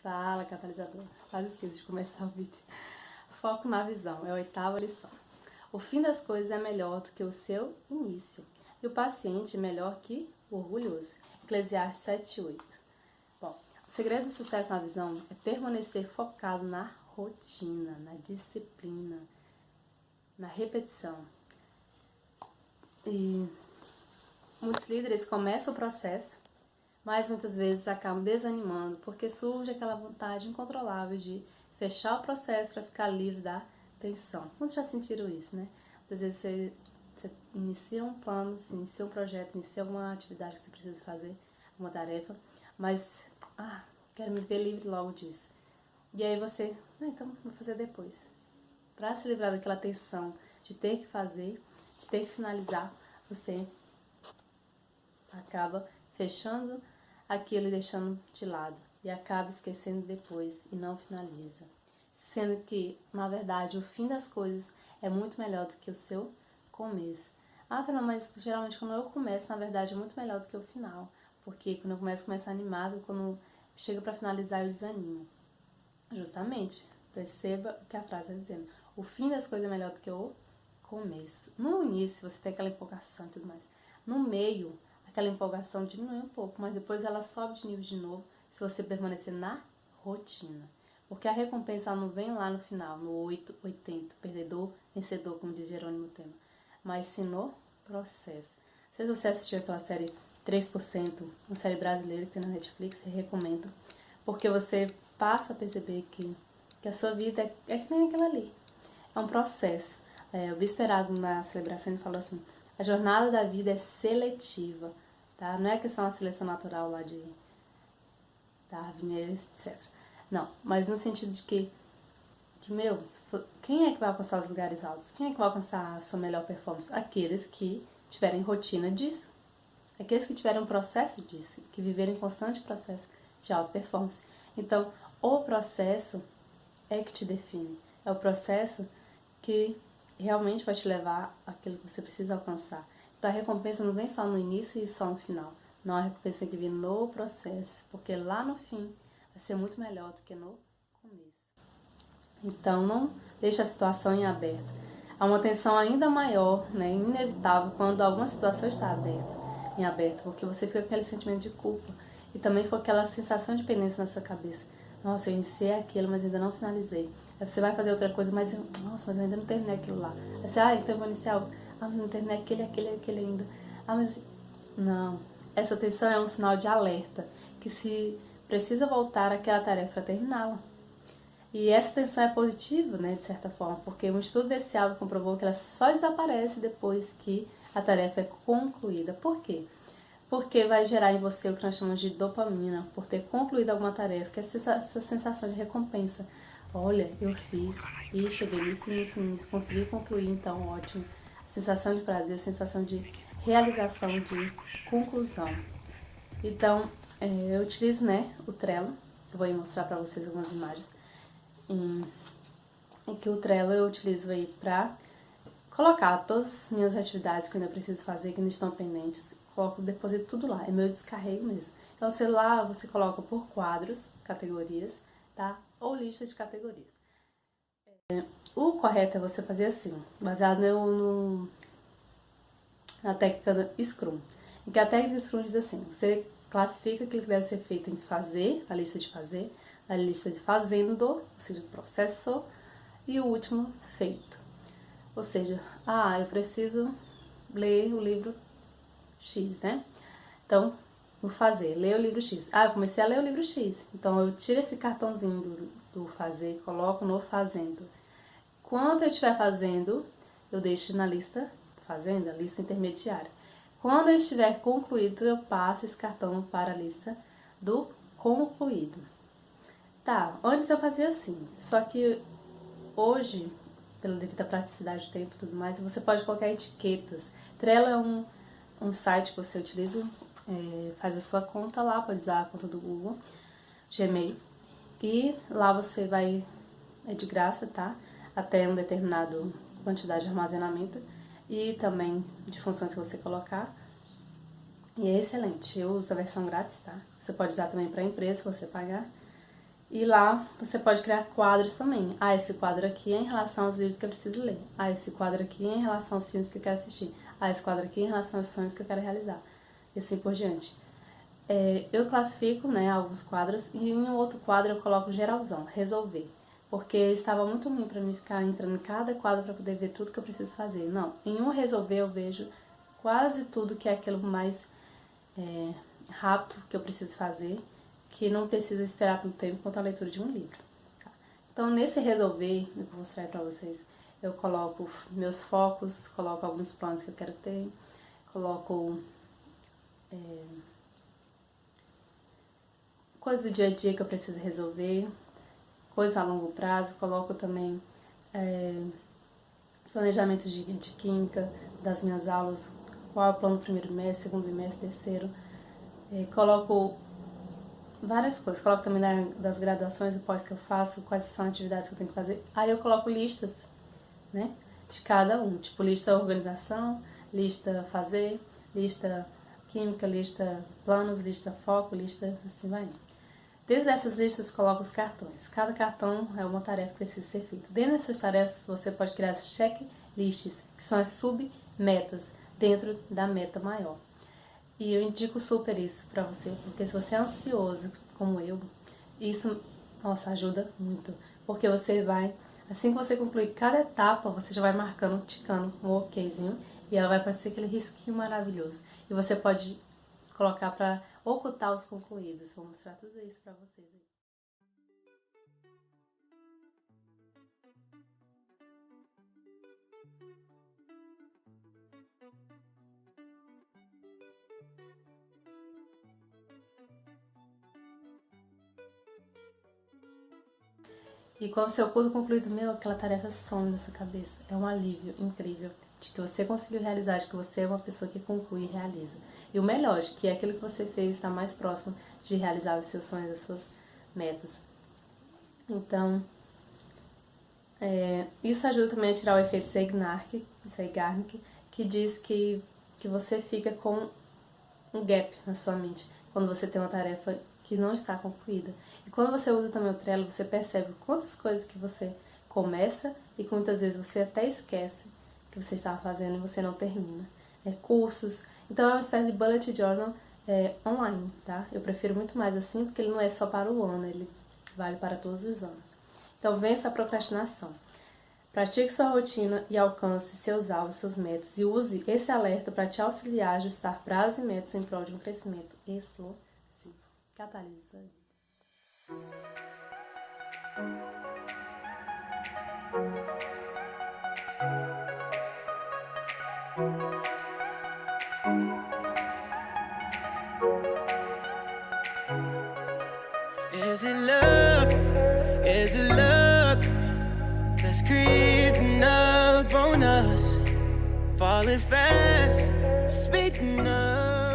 Fala, catalisador. Quase esqueci de começar o vídeo. Foco na visão. É a 8ª lição. O fim das coisas é melhor do que o seu início. E o paciente é melhor que o orgulhoso. Eclesiastes 7:8. Bom, o segredo do sucesso na visão é permanecer focado na rotina, na disciplina, na repetição. E muitos líderes começam o processo, mas muitas vezes acabam desanimando porque surge aquela vontade incontrolável de fechar o processo para ficar livre da tensão. Muitos já sentiram isso, né? Muitas vezes você inicia um plano, você inicia um projeto, inicia alguma atividade que você precisa fazer, uma tarefa, mas quero me ver livre logo disso. E aí você, então vou fazer depois. Para se livrar daquela tensão de ter que fazer, de ter que finalizar, você acaba fechando aquilo e deixando de lado. E acaba esquecendo depois e não finaliza. Sendo que, na verdade, o fim das coisas é muito melhor do que o seu começo. Fernanda, mas geralmente quando eu começo, na verdade, é muito melhor do que o final. Porque quando eu começo animado, quando chega para finalizar eu desanimo. Justamente, perceba o que a frase está dizendo. O fim das coisas é melhor do que o começo. No início você tem aquela empolgação e tudo mais. No meio, aquela empolgação diminui um pouco, mas depois ela sobe de nível de novo se você permanecer na rotina. Porque a recompensa não vem lá no final, no 880, perdedor, vencedor, como diz Jerônimo Tema, mas sim no processo. Não sei se você assistiu aquela série 3%, uma série brasileira que tem na Netflix, eu recomendo, porque você passa a perceber que a sua vida é que nem aquela ali. É um processo. O Bispo Erasmo, na celebração, ele falou assim: a jornada da vida é seletiva, tá? Não é questão da seleção natural lá de Darwin, etc. Não, mas no sentido de que quem é que vai alcançar os lugares altos? Quem é que vai alcançar a sua melhor performance? Aqueles que tiverem rotina disso. Aqueles que tiverem um processo disso, que viverem em constante processo de alta performance. Então, o processo é que te define. É o processo que realmente vai te levar àquilo que você precisa alcançar. Então a recompensa não vem só no início e só no final. Não, a recompensa tem que vir no processo, porque lá no fim vai ser muito melhor do que no começo. Então não deixe a situação em aberto. Há uma tensão ainda maior, né, inevitável, quando alguma situação está em aberto, porque você fica com aquele sentimento de culpa e também com aquela sensação de pendência na sua cabeça. Nossa, eu iniciei aquilo, mas ainda não finalizei. Aí você vai fazer outra coisa, mas eu ainda não terminei aquilo lá. Aí você, então eu vou iniciar outro. Mas eu não terminei aquele ainda. Mas não. Essa tensão é um sinal de alerta, que se precisa voltar àquela tarefa para terminá-la. E essa tensão é positiva, né, de certa forma, porque um estudo desse álbum comprovou que ela só desaparece depois que a tarefa é concluída. Por quê? Porque vai gerar em você o que nós chamamos de dopamina, por ter concluído alguma tarefa, que é essa sensação de recompensa. Olha, eu fiz, e cheguei nisso, consegui concluir, então ótimo. A sensação de prazer, a sensação de realização, de conclusão. Então, eu utilizo, né, o Trello, eu vou mostrar para vocês algumas imagens, em que o Trello eu utilizo aí para colocar todas as minhas atividades que eu ainda preciso fazer, que ainda estão pendentes, deposito tudo lá, é meu descarrego mesmo. Então lá você coloca por quadros, categorias, tá? Ou listas de categorias. O correto é você fazer assim, baseado na técnica Scrum. Em que a técnica Scrum diz assim: você classifica aquilo que deve ser feito em fazer, a lista de fazer, a lista de fazendo, ou seja, processo, e o último feito. Ou seja, eu preciso ler o livro X, né? Então, vou fazer, ler o livro X. Eu comecei a ler o livro X. Então, eu tiro esse cartãozinho do fazer, coloco no fazendo. Quando eu estiver fazendo, eu deixo na lista fazendo, a lista intermediária. Quando eu estiver concluído, eu passo esse cartão para a lista do concluído. Tá, antes eu fazia assim, só que hoje, pela devida praticidade do tempo e tudo mais, você pode colocar etiquetas. Trello é um site que você utiliza, faz a sua conta lá, pode usar a conta do Google, Gmail, e lá você vai, é de graça, tá? Até uma determinada quantidade de armazenamento e também de funções que você colocar. E é excelente, eu uso a versão grátis, tá? Você pode usar também para empresa, se você pagar. E lá você pode criar quadros também. Ah, esse quadro aqui é em relação aos livros que eu preciso ler. Ah, esse quadro aqui é em relação aos filmes que eu quero assistir. Ah, esse quadro aqui é em relação aos sonhos que eu quero realizar. E assim por diante. Eu classifico, né, alguns quadros, e em um outro quadro eu coloco geralzão, resolver. Porque estava muito ruim para mim ficar entrando em cada quadro para poder ver tudo que eu preciso fazer. Não, em um resolver eu vejo quase tudo que é aquilo mais rápido que eu preciso fazer, que não precisa esperar tanto tempo quanto a leitura de um livro. Tá? Então, nesse resolver, eu vou mostrar para vocês, eu coloco meus focos, coloco alguns planos que eu quero ter, coloco coisas do dia a dia que eu preciso resolver, coisas a longo prazo, coloco também os planejamentos de química das minhas aulas, qual é o plano do primeiro bimestre, segundo bimestre, terceiro, coloco várias coisas, coloco também das graduações e pós que eu faço, quais são as atividades que eu tenho que fazer, aí eu coloco listas, né, de cada um, tipo lista organização, lista fazer, lista química, lista planos, lista foco, lista assim vai indo. Dentro dessas listas, coloco os cartões. Cada cartão é uma tarefa que precisa ser feita. Dentro dessas tarefas, você pode criar as checklists, que são as submetas dentro da meta maior. E eu indico super isso pra você, porque se você é ansioso, como eu, isso, nossa, ajuda muito. Porque você vai, assim que você concluir cada etapa, você já vai marcando, ticando um okzinho, e ela vai aparecer aquele risquinho maravilhoso. E você pode colocar para ocultar os concluídos. Vou mostrar tudo isso para vocês aí. E com o seu curso concluído, aquela tarefa some na sua cabeça. É um alívio incrível de que você conseguiu realizar, de que você é uma pessoa que conclui e realiza. E o melhor, de que aquilo que você fez está mais próximo de realizar os seus sonhos, as suas metas. Então, isso ajuda também a tirar o efeito Zeigarnik, que diz que você fica com um gap na sua mente quando você tem uma tarefa que não está concluída. E quando você usa também o Trello, você percebe quantas coisas que você começa e que muitas vezes você até esquece que você estava fazendo e você não termina. Cursos. Então é uma espécie de bullet journal online, tá? Eu prefiro muito mais assim, porque ele não é só para o ano, ele vale para todos os anos. Então vença a procrastinação. Pratique sua rotina e alcance seus alvos, suas metas, e use esse alerta para te auxiliar a ajustar prazos e metas em prol de um crescimento explosivo. Catalise sua vida. Is it love? Is it luck that's creeping up on us? Falling fast, speeding up.